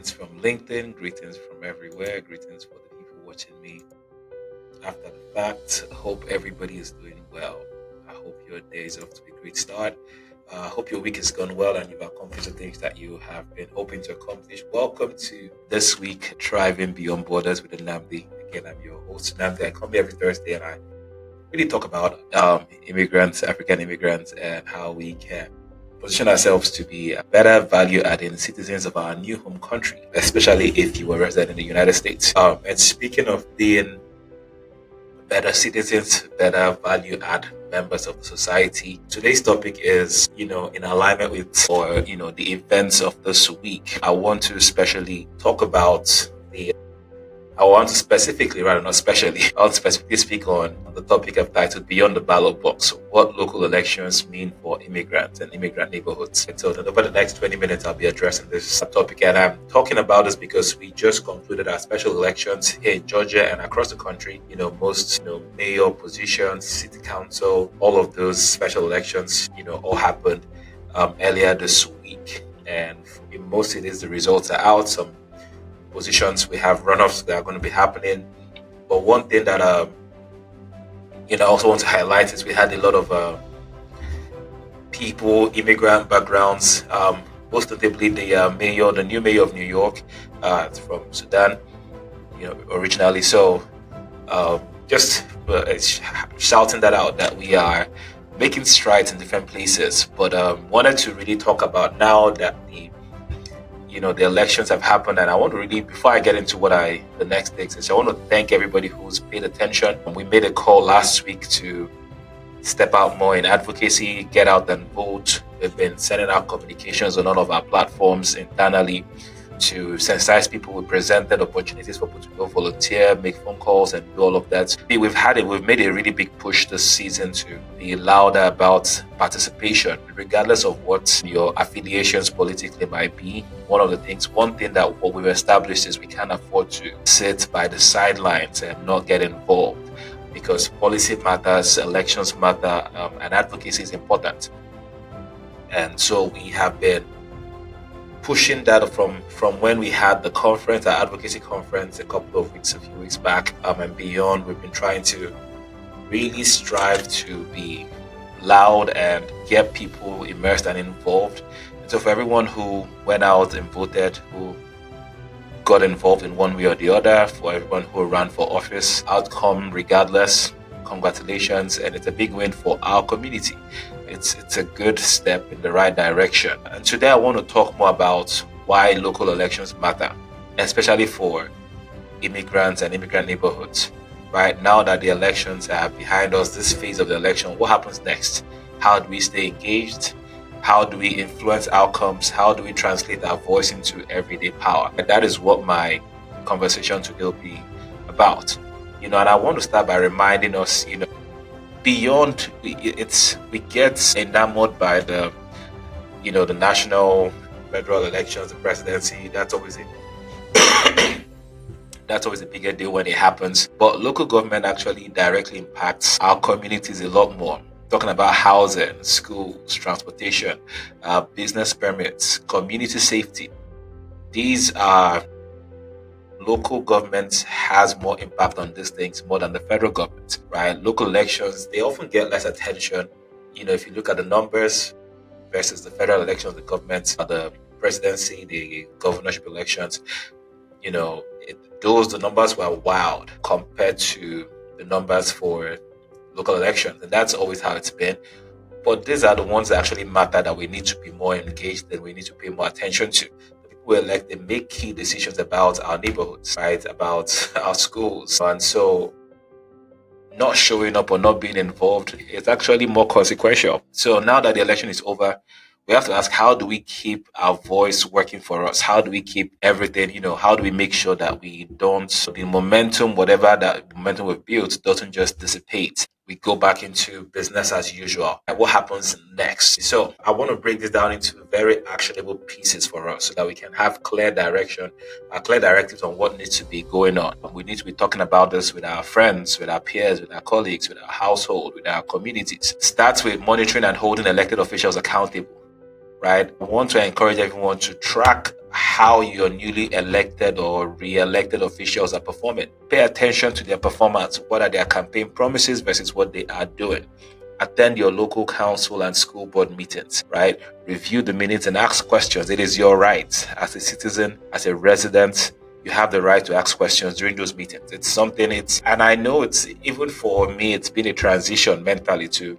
Greetings from LinkedIn, greetings from everywhere, greetings for the people watching me after the fact. Hope everybody is doing well. I hope your day is off to a great start. I hope your week has gone well and you've accomplished the things that you have been hoping to accomplish. Welcome to this week, Thriving Beyond Borders with Nnamdi. Again, I'm your host, Nnamdi. I come here every Thursday and I really talk about immigrants, African immigrants, and how we can position ourselves to be better value-adding citizens of our new home country, especially if you were resident in the United States. And speaking of being better citizens, better value-add members of the society, today's topic is, in alignment with, the events of this week. I want to especially talk about I want to specifically speak on the topic I've titled Beyond the Ballot Box, what local elections mean for immigrants and immigrant neighborhoods. And so over the next 20 minutes, I'll be addressing this topic. And I'm talking about this because we just concluded our special elections here in Georgia and across the country. Most, mayor positions, city council, all of those special elections, all happened earlier this week. And in most cities, the results are out. Some positions we have runoffs that are going to be happening, but one thing that I also want to highlight is we had a lot of people, immigrant backgrounds, most notably the new mayor of New York, from Sudan, originally. So just shouting that out, that we are making strides in different places, but wanted to really talk about now that the elections have happened, and I want to really, before I get into the next thing is, I want to thank everybody who's paid attention. We made a call last week to step out more in advocacy, get out and vote. We've been sending out communications on all of our platforms internally to sensitize people. We presented opportunities for people to go volunteer, make phone calls, and do all of that. We've made a really big push this season to be louder about participation, regardless of what your affiliations politically might be. One thing that what we've established is we can't afford to sit by the sidelines and not get involved, because policy matters, elections matter, and advocacy is important. And so we have been pushing that from when we had the conference, our advocacy conference, a few weeks back, and beyond. We've been trying to really strive to be loud and get people immersed and involved. And so for everyone who went out and voted, who got involved in one way or the other, for everyone who ran for office, outcome regardless, congratulations. And it's a big win for our community. It's a good step in the right direction. And today I want to talk more about why local elections matter, especially for immigrants and immigrant neighborhoods. Right now that the elections are behind us, this phase of the election, what happens next? How do we stay engaged? How do we influence outcomes? How do we translate our voice into everyday power? And that is what my conversation today will be about. And I want to start by reminding us, beyond we get enamored by the national, federal elections, the presidency. That's always a bigger deal when it happens. But local government actually directly impacts our communities a lot more. Talking about housing, schools, transportation, business permits, community safety. These are local government has more impact on these things more than the federal government, right? Local elections, they often get less attention. If you look at the numbers versus the federal elections, the government, the presidency, the governorship elections, the numbers were wild compared to the numbers for local elections. And that's always how it's been. But these are the ones that actually matter, that we need to be more engaged, that we need to pay more attention to. We elect, they make key decisions about our neighborhoods, right? About our schools. And so not showing up or not being involved is actually more consequential. So now that the election is over, we have to ask, how do we keep our voice working for us? How do we keep everything, how do we make sure that the momentum, whatever that momentum we've built, doesn't just dissipate? We go back into business as usual. And what happens next? So I want to break this down into very actionable pieces for us so that we can have clear direction, clear directives on what needs to be going on. We need to be talking about this with our friends, with our peers, with our colleagues, with our household, with our communities. Starts with monitoring and holding elected officials accountable. right? I want to encourage everyone to track how your newly elected or re-elected officials are performing. Pay attention to their performance. What are their campaign promises versus what they are doing? Attend your local council and school board meetings, right? Review the minutes and ask questions. It is your right as a citizen, as a resident. You have the right to ask questions during those meetings. It's something and I know it's, even for me, it's been a transition mentally to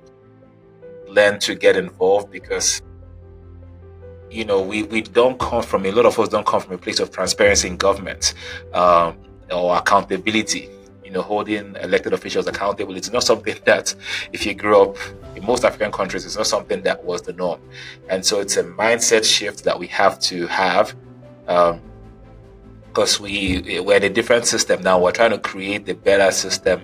learn to get involved, because we don't come from, a lot of us don't come from a place of transparency in government, or accountability, holding elected officials accountable. It's not something that, if you grew up in most African countries, it's not something that was the norm. And so it's a mindset shift that we have to have, because we're in a different system now. We're trying to create a better system.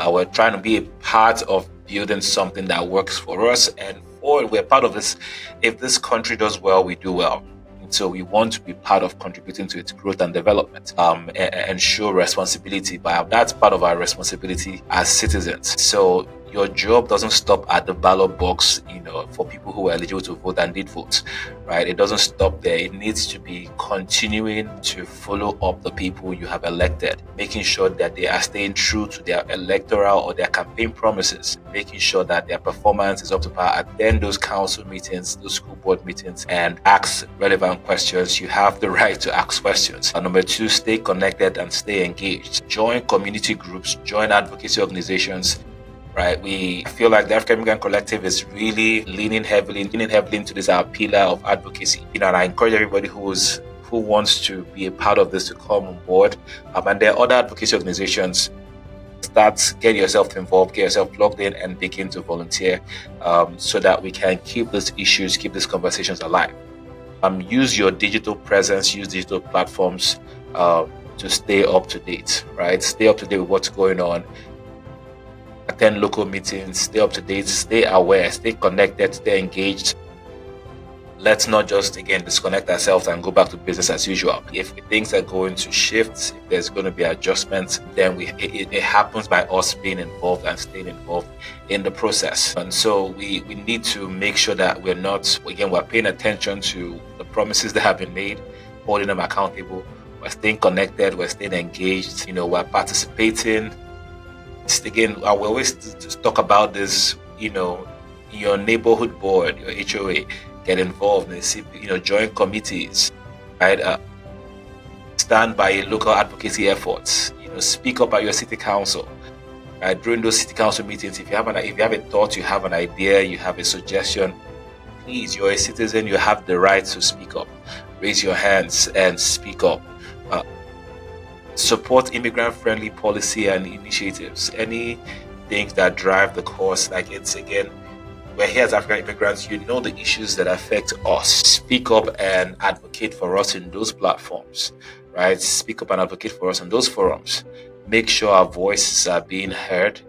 We're trying to be a part of building something that works for us, and we're part of this. If this country does well, we do well. And so we want to be part of contributing to its growth and development, and show responsibility. But that's part of our responsibility as citizens. So your job doesn't stop at the ballot box, for people who are eligible to vote and did vote, right? It doesn't stop there. It needs to be continuing to follow up the people you have elected, making sure that they are staying true to their electoral or their campaign promises, making sure that their performance is up to par. Attend those council meetings, those school board meetings, and ask relevant questions. You have the right to ask questions. And number two, stay connected and stay engaged. Join community groups, join advocacy organizations. Right, we feel like the African Immigrant Collective is really leaning heavily into this, our pillar of advocacy. And I encourage everybody who wants to be a part of this to come on board. And there are other advocacy organizations. Get yourself involved, get yourself plugged in, and begin to volunteer, so that we can keep these issues, keep these conversations alive. Use your digital presence, use digital platforms to stay up to date. Right, stay up to date with what's going on. Attend local meetings, stay up to date, stay aware, stay connected, stay engaged. Let's not just, again, disconnect ourselves and go back to business as usual. If things are going to shift, if there's going to be adjustments, then it happens by us being involved and staying involved in the process. And so we need to make sure that we're paying attention to the promises that have been made, holding them accountable. We're staying connected, we're staying engaged, we're participating. Again, I will always just talk about this, your neighborhood board, your HOA, get involved in join committees, right? Stand by local advocacy efforts, speak up at your city council, right? During those city council meetings, if you have a thought, you have an idea, you have a suggestion, please, you're a citizen, you have the right to speak up. Raise your hands and speak up. Support immigrant-friendly policy and initiatives. Any things that drive the cause, like we're here as African immigrants, the issues that affect us. Speak up and advocate for us in those platforms, right? Speak up and advocate for us in those forums. Make sure our voices are being heard.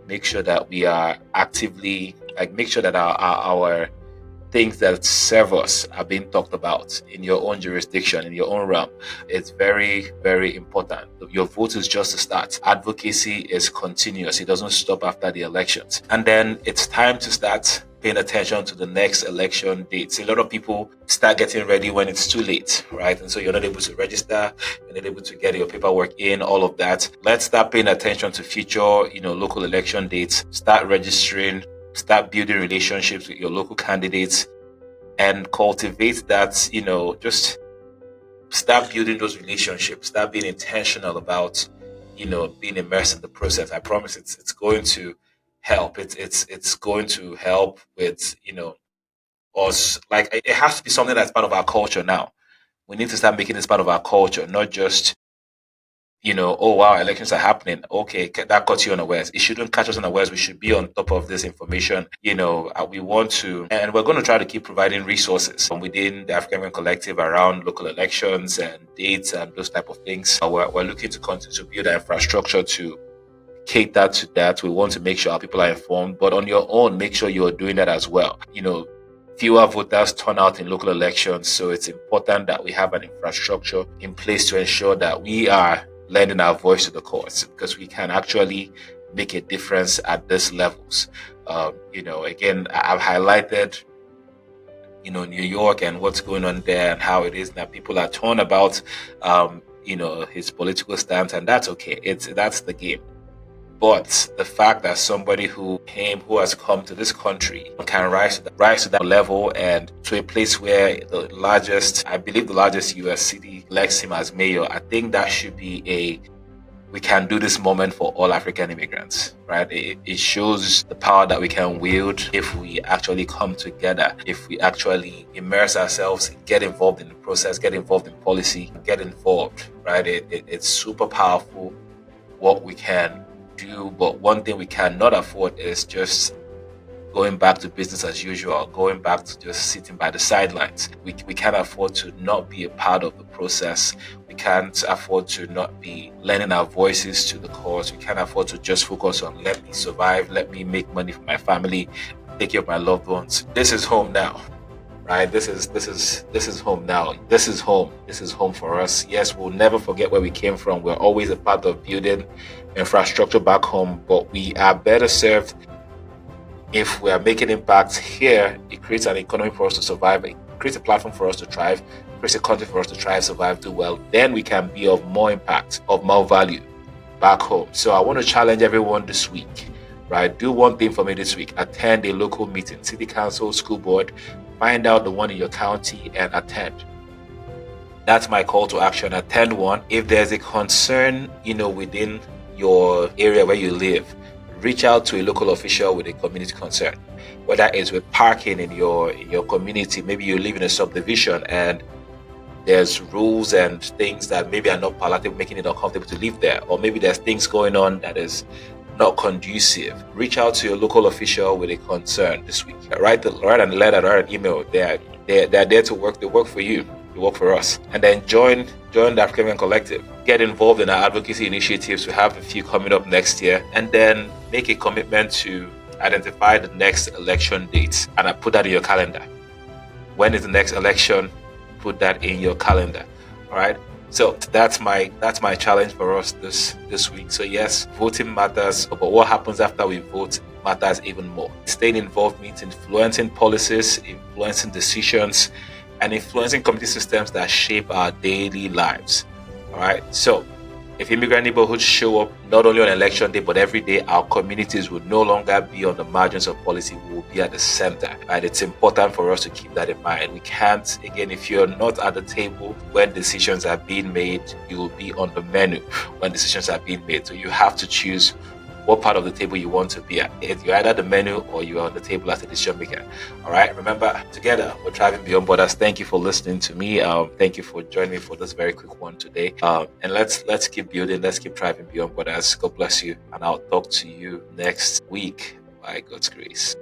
Make sure that we are actively, make sure that our things that serve us are being talked about in your own jurisdiction, in your own realm. It's very, very important. Your vote is just a start. Advocacy is continuous. It doesn't stop after the elections. And then it's time to start paying attention to the next election dates. A lot of people start getting ready when it's too late, right? And so you're not able to register, you're not able to get your paperwork in, all of that. Let's start paying attention to future, local election dates. Start registering. Start building relationships with your local candidates and cultivate that, just start building those relationships, start being intentional about, being immersed in the process. I promise it's going to help. It's going to help with, us. Like, it has to be something that's part of our culture now. We need to start making this part of our culture, not just, oh wow, elections are happening. Okay, that caught you unawares. It shouldn't catch us unawares. We should be on top of this information. We want to, and we're going to try to keep providing resources within the African Immigrant Collective around local elections and dates and those type of things. We're looking to continue to build our infrastructure to cater to that. We want to make sure our people are informed, but on your own, make sure you're doing that as well. Fewer voters turn out in local elections, so it's important that we have an infrastructure in place to ensure that we are lending our voice to the cause, because we can actually make a difference at these levels. Again, I've highlighted, New York and what's going on there and how it is that people are torn about, his political stance, and that's okay. That's the game. But the fact that somebody who has come to this country can rise to that level and to a place where I believe the largest US city elects him as mayor, I think that should be we can do this moment for all African immigrants, right? It shows the power that we can wield if we actually come together, if we actually immerse ourselves, get involved in the process, get involved in policy, get involved, right? It's super powerful what we can do, but one thing we cannot afford is just going back to business as usual, going back to just sitting by the sidelines. We can't afford to not be a part of the process. We can't afford to not be lending our voices to the cause. We can't afford to just focus on let me survive, let me make money for my family, take care of my loved ones. This is home now. Right, this is home now. This is home. This is home for us. Yes, we'll never forget where we came from. We're always a part of building infrastructure back home, but we are better served if we are making impact here. It creates an economy for us to survive. It creates a platform for us to thrive. It creates a country for us to thrive, survive, do well. Then we can be of more impact, of more value back home. So I want to challenge everyone this week. Right, do one thing for me this week. Attend a local meeting, city council, school board. Find out the one in your county and attend. That's my call to action. Attend one. If there's a concern, within your area where you live, reach out to a local official with a community concern. Whether it's with parking in your community, maybe you live in a subdivision and there's rules and things that maybe are not palatable, making it uncomfortable to live there, or maybe there's things going on that is not conducive. Reach out to your local official with a concern this week. Write a letter, write an email. They're there to work. They work for you. They work for us. And then join the African Immigrant Collective. Get involved in our advocacy initiatives. We have a few coming up next year. And then make a commitment to identify the next election dates and put that in your calendar. When is the next election? Put that in your calendar. All right. So that's my challenge for us this week. So yes, voting matters, but what happens after we vote matters even more. Staying involved means influencing policies, influencing decisions, and influencing community systems that shape our daily lives. All right. So if immigrant neighborhoods show up not only on election day, but every day, our communities will no longer be on the margins of policy. We will be at the center. And it's important for us to keep that in mind. We can't, again, if you're not at the table when decisions are being made, you will be on the menu when decisions are being made. So you have to choose what part of the table you want to be at. You're either the menu or you're on the table as a decision maker. All right. Remember, together we're driving beyond borders. Thank you for listening to me. Thank you for joining me for this very quick one today. And let's keep building. Let's keep driving beyond borders. God bless you, and I'll talk to you next week by God's grace.